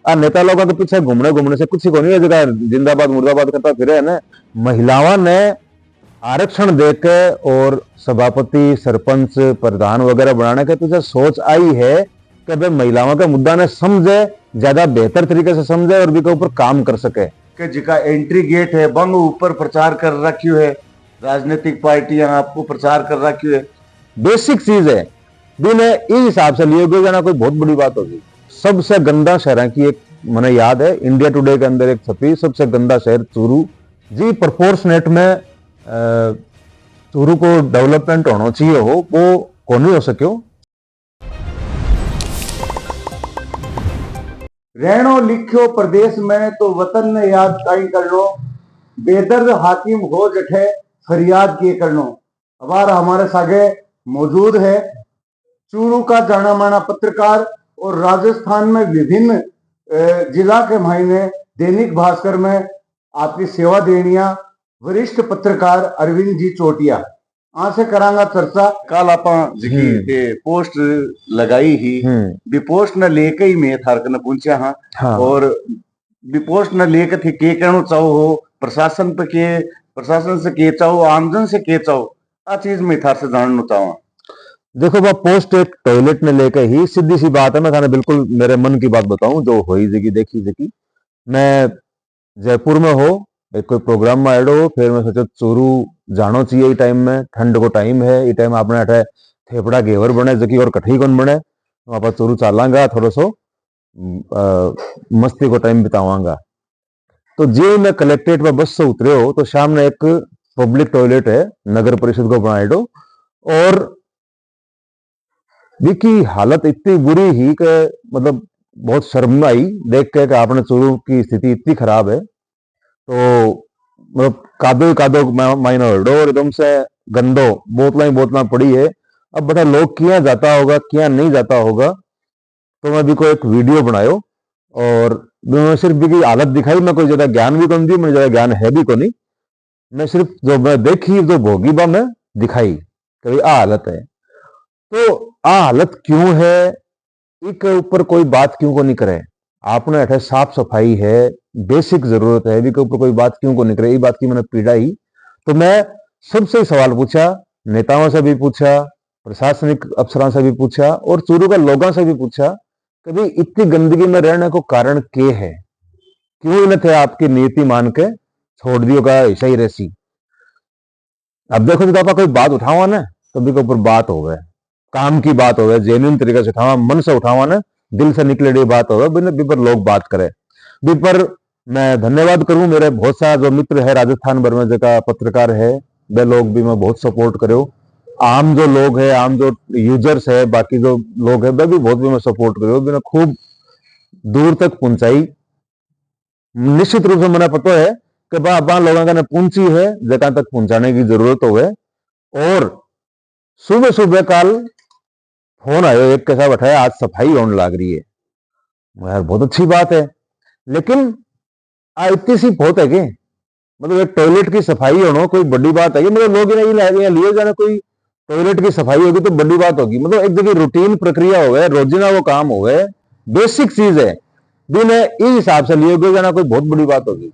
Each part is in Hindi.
आ नेता लोगों के पीछे घूमने घूमने से कुछ ही को नहीं है, जगह जिंदाबाद मुर्दाबाद करता फिर है ना। महिलाओं ने आरक्षण देके और सभापति, सरपंच, प्रधान वगैरह बनाने के पीछे सोच आई है कि भाई महिलाओं के मुद्दा ने समझे, ज्यादा बेहतर तरीके से समझे और भी के ऊपर काम कर सके। कि जिका एंट्री गेट है बंग ऊपर प्रचार कर रखी है, राजनीतिक पार्टियां आपको प्रचार कर रखी है। बेसिक चीज है बिना इस हिसाब से लिए गए जाना कोई बहुत बड़ी बात होगी। सबसे गंदा शहर की एक मैंने याद है, इंडिया टुडे के अंदर एक छपी, सबसे गंदा शहर चूरू जी। प्रपोर्शनेट में चूरू को डेवलपमेंट होना चाहिए हो, वो कौन नहीं हो सको। रहनो लिखो प्रदेश में तो वतन ने याद काई कर लो, बेदर्द हाकिम हो जठे फरियाद किए कर लो। अब हमारे सागे मौजूद है चूरू का जाना माना पत्रकार और राजस्थान में विभिन्न जिला के मायने दैनिक भास्कर में आपकी सेवा देनिया वरिष्ठ पत्रकार अरविंद जी चोटिया आ से करांगा चर्चा। कल आप पोस्ट लगाई ही भी पोस्ट न लेके ही मैं थारक न पूछा हाँ। और भी पोस्ट न लेके थे के कहना चाहो हो, प्रशासन पे के, प्रशासन से के चाहो, आमजन से के चाहो, आ चीज मैं थार से जानना चाहूँ। देखो वह पोस्ट एक टॉयलेट में लेके ही, सीधी सी बात है, मैं थाने बिल्कुल मेरे मन की बात बताऊं जो हुई जगी देखी जगी। मैं जयपुर में हो एक कोई प्रोग्राम में आयो हो, फिर मैं सोचा चूरू जानो चाहिए। टाइम में ठंड को टाइम है, ये टाइम आपने अठे थेपड़ा घेवर बने जकी और कठी कौन बने, वहां चूरू चालांगा, थोड़ा सो मस्ती को टाइम बितावांगा। तो जे मैं कलेक्ट्रेट में बस से उतरे हो तो सामने एक पब्लिक टॉयलेट है, नगर परिषद को बनाए दो, और की हालत इतनी बुरी ही कि मतलब बहुत शर्म आई देख के कि आपने चूरू की स्थिति इतनी खराब है। तो मतलब कादो कादो मायनो और एकदम से गंदो, बोतला पड़ी है। अब बड़ा लोग किया जाता होगा, किया नहीं जाता होगा। तो मैं भी कोई एक वीडियो बनायो और मैं सिर्फ भी की हालत दिखाई। मैं कोई ज्यादा ज्ञान भी कम दी, मुझे ज्यादा ज्ञान है भी को नहीं, मैं सिर्फ जो मैं देखी जो भोगी बा मैं दिखाई कि आ हालत है। तो आ हालत क्यों है, इसके ऊपर कोई बात क्यों को नहीं करे। आपने अठे साफ सफाई है, बेसिक जरूरत है, इसके ऊपर कोई बात क्यों को नहीं करे, ये बात की मैंने पीड़ा ही। तो मैं सबसे सवाल पूछा, नेताओं से भी पूछा, प्रशासनिक अफसरों से भी पूछा और चूरू के लोगों से भी पूछा कि भाई इतनी गंदगी में रहने को कारण क्या है, क्यों इन्हें थे आपकी नीति मान के छोड़ दियो का ऐसा ही रहसी। अब देखो जब आप कोई बात उठावा ना तो भी के ऊपर बात हो गए, काम की बात हो गए, जेन्युइन तरीके से उठावा, मन से उठावा ना, दिल से निकले बात हो गए, भी पर लोग बात करे। भी पर मैं धन्यवाद करूं, मेरे बहुत सारा जो मित्र है राजस्थान भर में जगह पत्रकार है, वे लोग भी मैं बहुत सपोर्ट करो। आम जो लोग है, आम जो यूजर्स है, बाकी जो लोग है, वे भी बहुत भी मैं सपोर्ट करो, भी खूब दूर तक पहुंचाई। निश्चित रूप से मैंने पता है कि बा लोगों ने पूंछी है जगह तक पहुंचाने की जरूरत हो गए। और सुबह सुबह कल फोन आयो एक कैसा बैठाया, आज सफाई होने लग रही है। यार बहुत अच्छी बात है, लेकिन इतनी सी बहुत है कि मतलब एक टॉयलेट की सफाई होना कोई बड़ी बात है कि मतलब लोग नहीं लिए जाना कोई टॉयलेट की सफाई होगी तो बड़ी बात होगी। मतलब एक जगह रूटीन प्रक्रिया हो गए, रोजाना वो काम हो गए, बेसिक चीज है, दिन है, इस हिसाब से लिए गए जाना कोई बहुत बड़ी बात होगी।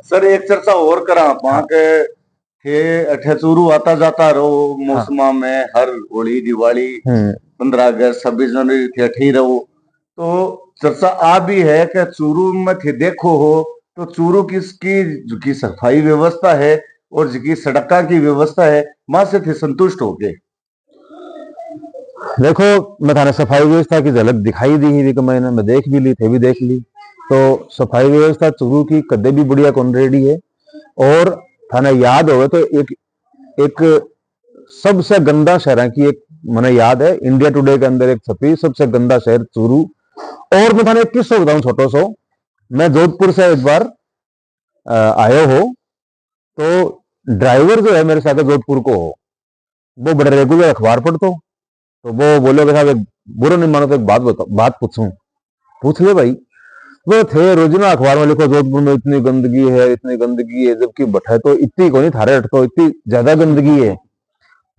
सर एक चर्चा और करा वहां के चूरू आता जाता रहो मौसमा में, हर होली दिवाली 15 अगस्त 26 जनवरी थे अठी रहो। तो चर्चा आ भी है कि चूरू में थे देखो हो तो चूरू की सफाई व्यवस्था है और जिसकी सड़का की व्यवस्था है वहां से थे संतुष्ट हो गए। देखो मैं थाने सफाई व्यवस्था की झलक दिखाई दी ही मैंने, मैं देख भी ली थे भी देख ली। तो सफाई व्यवस्था चूरू की कदे भी बढ़िया कौन रेडी है। और थाने याद हो तो एक सबसे गंदा शहर की एक मैंने याद है, इंडिया टुडे के अंदर एक छपी, सबसे गंदा शहर चूरू। और मैं थाने एक किस्सा बताऊं छोटो सो। मैं जोधपुर से एक बार आयो हो, तो ड्राइवर जो है मेरे साथ जोधपुर को हो, वो बड़े रेगुलर अखबार पढ़तो। तो वो बोले साहब एक बुरा नहीं मानो तो एक बात पूछूं। पूछ ले भाई। वो थे रोजाना अखबार में लिखो जोधपुर में इतनी गंदगी है, इतनी गंदगी है, जबकि बठे तो इतनी को नहीं, थारे हट तो इतनी ज्यादा गंदगी है।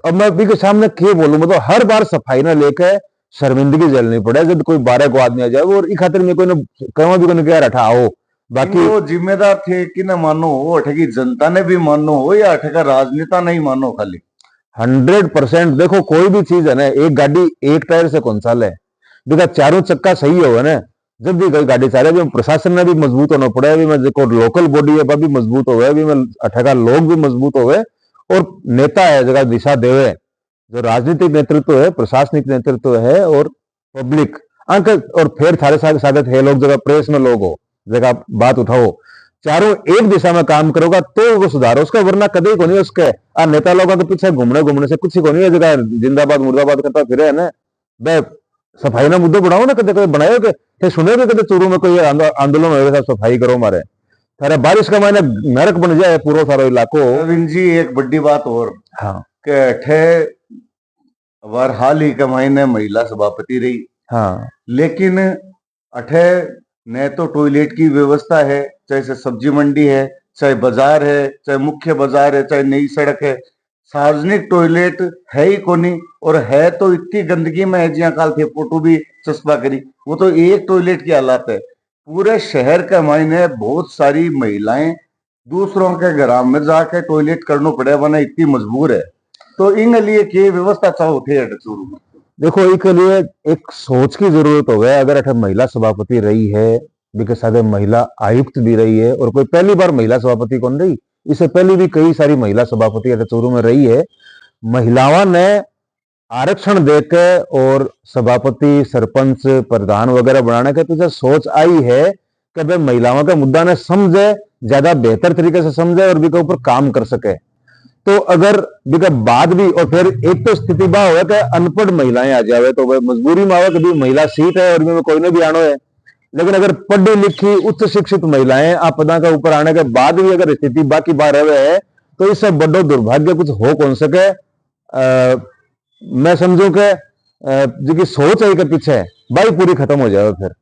अब मैं भी के सामने क्या बोलूं, मतलब हर बार सफाई ना लेके शर्मिंदगी झेलनी पड़े जब कोई 12 को आदमी आ जाए और ई खातिर में कोई न कहवा भी कोई कह रहा आओ बाकी वो जिम्मेदार थे कि न मानो हो, अठे की जनता ने भी मानो हो या अठे का राजनेता नहीं मानो खाली 100% देखो कोई भी चीज है ना, एक गाड़ी एक टायर से कौन चाले, देखा चारों चक्का सही होगा ना, जब भी कोई गाड़ी चाले भी प्रशासन ने भी मजबूत होना पड़े, भी मैं देखो लोकल बॉडी है भी मजबूत हो भी मैं अठेगा लोग भी मजबूत हो और नेता है जगह दिशा देवे, जो राजनीतिक नेतृत्व है, प्रशासनिक नेतृत्व है और पब्लिक अंक और फिर थारे साथ है लोग जगह प्रेस में लोग हो जगह बात उठाओ, चारों एक दिशा में काम करोगा तो वो सुधारो उसका, वरना कभी को नहीं उसके आ नेता लोगों के पीछे घूमने से कुछ ही को नहीं है, जगह जिंदाबाद मुर्दाबाद करता फिर है ना बे सफाई ना मुद्दे बढ़ाओ ना, कदे कदे बनाए के सुने कदे चूरू में कोई आंदोलन हो सफाई करो मारे थारे बारिश का महीना नरक बन जाए पूरा सारा इलाको। अरविंद जी एक बड़ी बात और हाँ के अठे बार हाल ही के महीने महिला सभापति रही, हाँ लेकिन अठे न तो टॉयलेट की व्यवस्था है, चाहे से सब्जी मंडी है, चाहे बाजार है, चाहे मुख्य बाजार है, चाहे नई सड़क है, सार्वजनिक टॉयलेट है ही कोनी, और है तो इतनी गंदगी में है जिया काल थे फोटो भी चस्पा करी, वो तो एक टॉयलेट की हालत है। पूरे शहर के मायने बहुत सारी महिलाएं दूसरों के घर में जाके टॉयलेट करना पड़े बना इतनी मजबूर है, तो इन लिए के व्यवस्था चाहो थे चूरू में। देखो इसके लिए एक सोच की जरूरत हो गया, अगर अठे महिला सभापति रही है बिके साथ महिला आयुक्त भी रही है और कोई पहली बार महिला सभापति कौन रही, इससे पहले भी कई सारी महिला सभापति अठे चूरू में रही है, महिलाओं ने आरक्षण देकर और सभापति सरपंच प्रधान वगैरह बनाने के पीछे सोच आई है कि भाई महिलाओं के मुद्दा ने समझे, ज्यादा बेहतर तरीके से समझे और भी ऊपर काम कर सके। तो अगर बिका बाद भी और फिर एक तो स्थिति बा हो कि अनपढ़ महिलाएं आ जावे तो वह मजबूरी में आवे कभी महिला सीट है और भी में कोई ने भी आनो है, लेकिन अगर पढ़ी लिखी उच्च शिक्षित महिलाएं आपदा का ऊपर आने के बाद भी अगर स्थिति बाकी बार रहे है तो इससे बड़ो दुर्भाग्य कुछ हो कौन सके। मैं समझू के जो सोच है के पीछे भाई पूरी खत्म हो जाए फिर।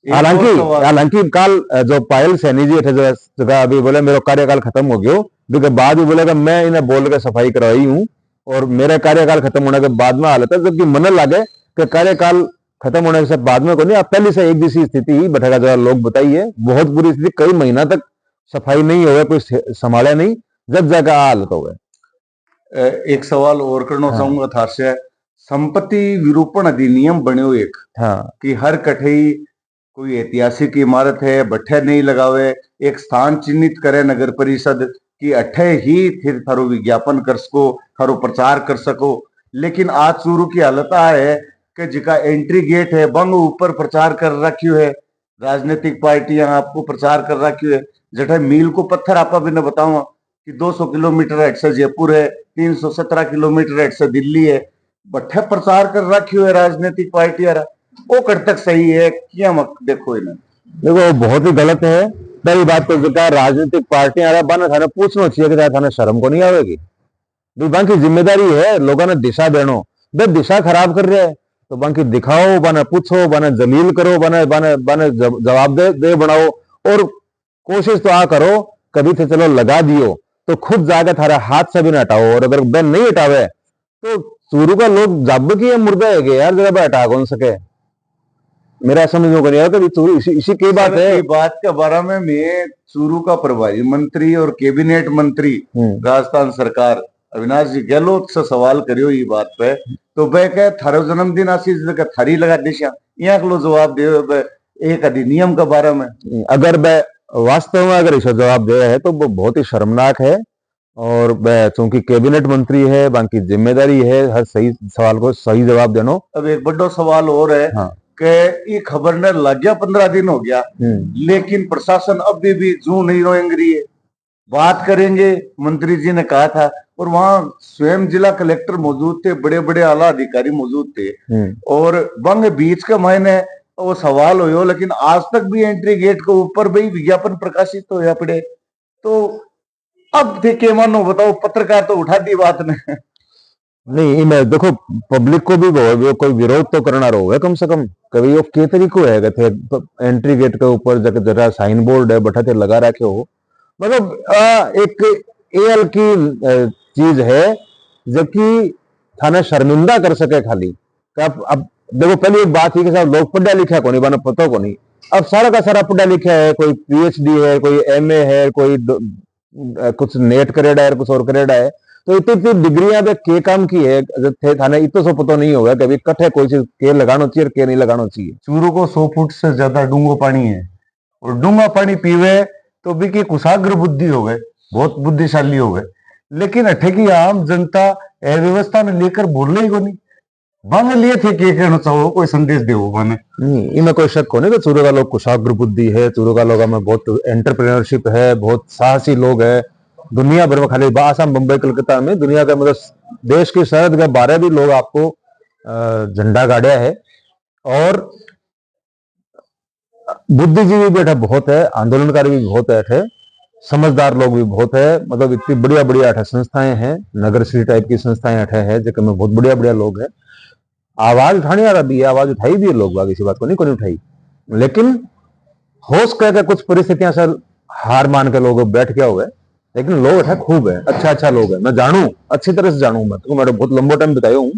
हालांकि काल जो पायल सैनी जी जगह अभी बोले मेरा कार्यकाल खत्म हो गया, बिके बाद भी बोलेगा मैं इन्हें बोल के सफाई करवाई हूँ और मेरा कार्यकाल खत्म होने के बाद में हालत है, जबकि मन लगे कि कार्यकाल खत्म होने से बाद में को नहीं, आप पहले से एक जैसी स्थिति ही बैठेगा जरा लोग बताइए, बहुत बुरी स्थिति, कई महीना तक सफाई नहीं हो कोई संभाले नहीं, जब जाकर हालत हो गए। एक सवाल और करना चाहूंगा था से, संपत्ति विरूपण अधिनियम बने एक कि हर कठई कोई ऐतिहासिक इमारत है बट्ठे नहीं लगावे, एक स्थान चिन्हित करे नगर परिषद कि अठे ही फिर थारो विज्ञापन कर सको, थारो प्रचार कर सको, लेकिन आज चूरू की हालत है कि जिका एंट्री गेट है बंग ऊपर प्रचार कर रखियो है, राजनीतिक पार्टियां आपको प्रचार कर रखियो है, जठे मील को पत्थर आपा भी न बताऊंगा कि 200 किलोमीटर हेड से जयपुर है, 317 किलोमीटर हेड से दिल्ली है, बट्ठे प्रचार कर रखियो है राजनीतिक पार्टियां, वो कट तक सही है क्या मत देखो इन्हें, देखो बहुत ही गलत है। पहली बात तो राजनीतिक पार्टियां बना थाने पूछना चाहिए कि थाने शर्म को नहीं आवेगी, बाकी जिम्मेदारी है लोगों ने दिशा देनो, बे दिशा खराब कर रहे हैं तो बाकी दिखाओ बने पूछो बने जलील करो बने बने बने जवाब दे बनाओ, और कोशिश तो आ करो कभी थे चलो लगा दियो तो खुद जाकर थारा हाथ से भी ना हटाओ, और अगर बेन नहीं हटावे तो चूरू का लोग जब की मुर्दा है यार जगह हटा कौन सके, मेरा समझ में नहीं आता चूरू इसी की बात है। बात के बारे में मैं चूरू का प्रभारी मंत्री और कैबिनेट मंत्री राजस्थान सरकार अविनाश जी गहलोत से सवाल करियो ये बात पे, तो वह कहे थारो जन्मदिन आशीष थारी लगा दिशा यहाँ को जवाब दे एक अधिनियम के बारे में, अगर वह वास्तव में अगर इसे जवाब दिया है तो वो बहुत ही शर्मनाक है, और वह चूंकि कैबिनेट मंत्री है बाकी जिम्मेदारी है हर सही सवाल को सही जवाब देना। अब एक बड़ा सवाल और है कि ये खबर ने लग गया 15 दिन हो गया, लेकिन प्रशासन अभी भी जू नहीं रोएंग रही है, बात करेंगे मंत्री जी ने कहा था, और वहां स्वयं जिला कलेक्टर मौजूद थे, बड़े बड़े आला अधिकारी मौजूद थे, और बंग बीच का मायने वो सवाल हो, लेकिन आज तक भी एंट्री गेट के ऊपर भी विज्ञापन प्रकाशित तो होया पड़े, तो अब थे के मानो बताओ, पत्रकार तो उठा दी बात ने नहीं, मैं देखो पब्लिक को भी कोई विरोध तो करना रहो कम से कम, कभी वो के तरीको है थे एंट्री गेट के ऊपर जरा साइन बोर्ड है बैठा थे लगा रखे हो, मतलब एक एल की चीज है जबकि थाने शर्मिंदा कर सके खाली, कि अब देखो पहली एक बात थी कि साहब लोग पढ़ा लिखा को नहीं बना पता को नहीं, अब सारा का सारा पढ़ा लिखा है, कोई पीएचडी है, कोई एमए है, कोई कुछ नेट करेड़ा है, कुछ और करेड़ा है, तो इतनी इतनी डिग्रियां पे के काम की है थे थाने इतो सो पता नहीं होगा कभी कट्ठे कोई चीज के लगाना चाहिए और के नहीं लगाना चाहिए। चूरू को 100 फुट से ज्यादा डूंगो पानी है, और डूंगा पानी पीवे तो भी की कुशाग्र बुद्धि हो गए, बहुत बुद्धिशाली हो गए, लेकिन अठे की आम जनता अव्यवस्था में लेकर बोलने ही को नहीं बंग लिए थे के कहना चाहो कोई संदेश दे माने नहीं, इनमें कोई शक हो नहीं कि चूरू का लोग कुशाग्र बुद्धि है, चूरू का लोगों में बहुत एंटरप्रेन्योरशिप है, बहुत साहसी लोग है, दुनिया भर में खाली आसाम बम्बई कलकत्ता में दुनिया का मतलब देश की सरहद के बारे भी लोग आपको झंडा गाड़ा है। और बुद्धिजीवी भी अठे बहुत है, आंदोलनकारी भी बहुत है, अठे समझदार लोग भी बहुत है, मतलब इतनी बढ़िया बढ़िया अठे संस्थाएं हैं, नगर श्री टाइप की संस्थाएं अठे है जिसमें बहुत बढ़िया बढ़िया लोग है। आवाज उठाने वाला भी है, आवाज उठाई भी है लोग बाग, इसी बात को नहीं कोई उठाई, लेकिन होश कह के कुछ परिस्थितियां से हार मान के लोग बैठ गया हुआ है, लेकिन लोग अठे खूब है, अच्छा अच्छा लोग है, मैं जानू अच्छी तरह से जानू, मैं तो मैंने बहुत लंबा टाइम बिताया हूं,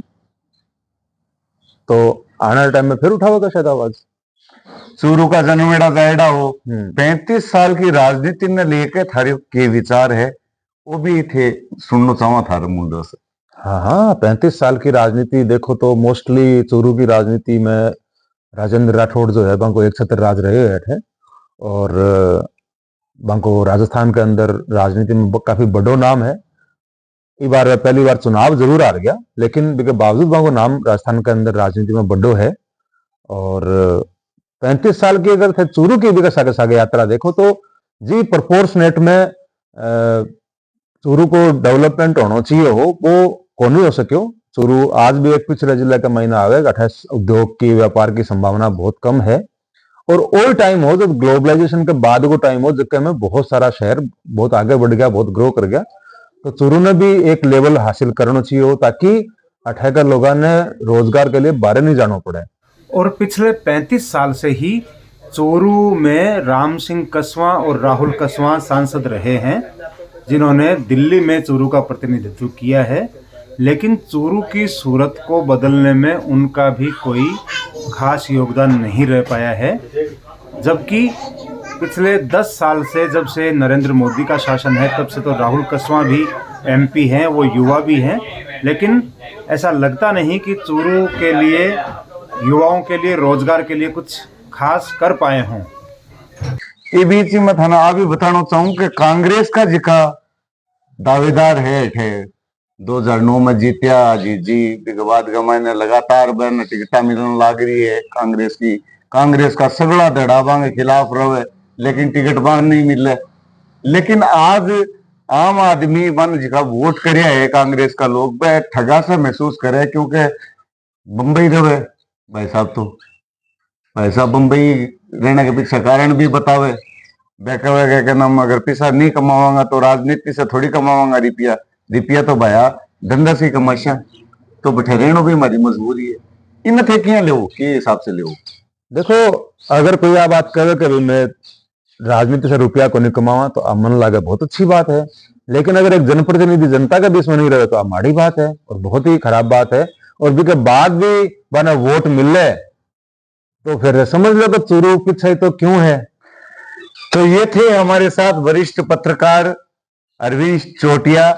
तो आने वाले टाइम में फिर उठाओगे शायद आवाज। चूरू का जन्मेड़ा जायड़ा हो, 35 साल की राजनीति ने लेकर थारे के विचार है वो भी थे सुनना चाहूँ थारे मुंडो से। हाँ हाँ, 35 साल की राजनीति देखो तो मोस्टली चूरू की राजनीति में राजेंद्र राठौड़ जो है बांको एक छत्र राज रहे हैं, और बांको राजस्थान के अंदर राजनीति में काफी बड़ो नाम है। इस बार पहली बार चुनाव जरूर आ गया, लेकिन इसके बावजूद बांको नाम राजस्थान के अंदर राजनीति में बड़ो है। और 35 साल की अगर थे चूरू की भी सागे सागे यात्रा देखो तो जी प्रपोर्शनेट में चूरू को डेवलपमेंट होना चाहिए हो वो कौन नहीं हो सको। चूरू आज भी एक पिछड़े जिले का महीना आवेगा, उद्योग की व्यापार की संभावना बहुत कम है, और ओल्ड टाइम हो जब ग्लोबलाइजेशन के बाद को टाइम हो जिसके में बहुत सारा शहर बहुत आगे बढ़ गया, बहुत ग्रो कर गया, तो चूरू ने भी एक लेवल हासिल करना चाहिए हो ताकि अठेकर लोगों ने रोजगार के लिए बाहर नहीं जाना पड़े। और पिछले 35 साल से ही चूरू में राम सिंह कसवां और राहुल कसवां सांसद रहे हैं, जिन्होंने दिल्ली में चूरू का प्रतिनिधित्व किया है, लेकिन चूरू की सूरत को बदलने में उनका भी कोई खास योगदान नहीं रह पाया है। जबकि पिछले 10 साल से जब से नरेंद्र मोदी का शासन है तब से तो राहुल कसवां भी एमपी हैं, वो युवा भी हैं, लेकिन ऐसा लगता नहीं कि चूरू के लिए युवाओं के लिए रोजगार के लिए कुछ खास कर पाए हों। ये बीच में थाना आ भी बताना चाहूँ कि कांग्रेस का जिका दावेदार है 2009 में जीत्या जी के बाद गमाने लगातार बन टिकटा मिलने लग रही है कांग्रेस की, कांग्रेस का सगड़ा दड़ावा के खिलाफ रहे लेकिन टिकट बांध नहीं मिले। लेकिन आज आम आदमी मन जिका वोट करया है कांग्रेस का लोग वह ठगा सा महसूस करे, क्योंकि बंबई रहे भाई साहब, तो भाई साहब बंबई रहने के पीछे कारण भी बतावे, बेकवे के नाम अगर पैसा नहीं कमावांगा तो राजनीति से थोड़ी कमावांगा रुपया, रुपया तो भाया धंधा से कमाशा, तो बैठे रहना भी हमारी मजबूरी है। इन थे क्या ले के हिसाब से ले। देखो अगर कोई आ बात करे कि मैं राजनीति से रुपया को नहीं कमावा तो आप मन लागे बहुत अच्छी बात है, लेकिन अगर एक जनप्रतिनिधि जनता के बीच में नहीं रहे तो आप माड़ी बात है और बहुत ही खराब बात है। और भी के बाद भी बना वोट मिले तो फिर समझ लो कि चूरू पीछे तो क्यों है। तो ये थे हमारे साथ वरिष्ठ पत्रकार अरविंद चोटिया।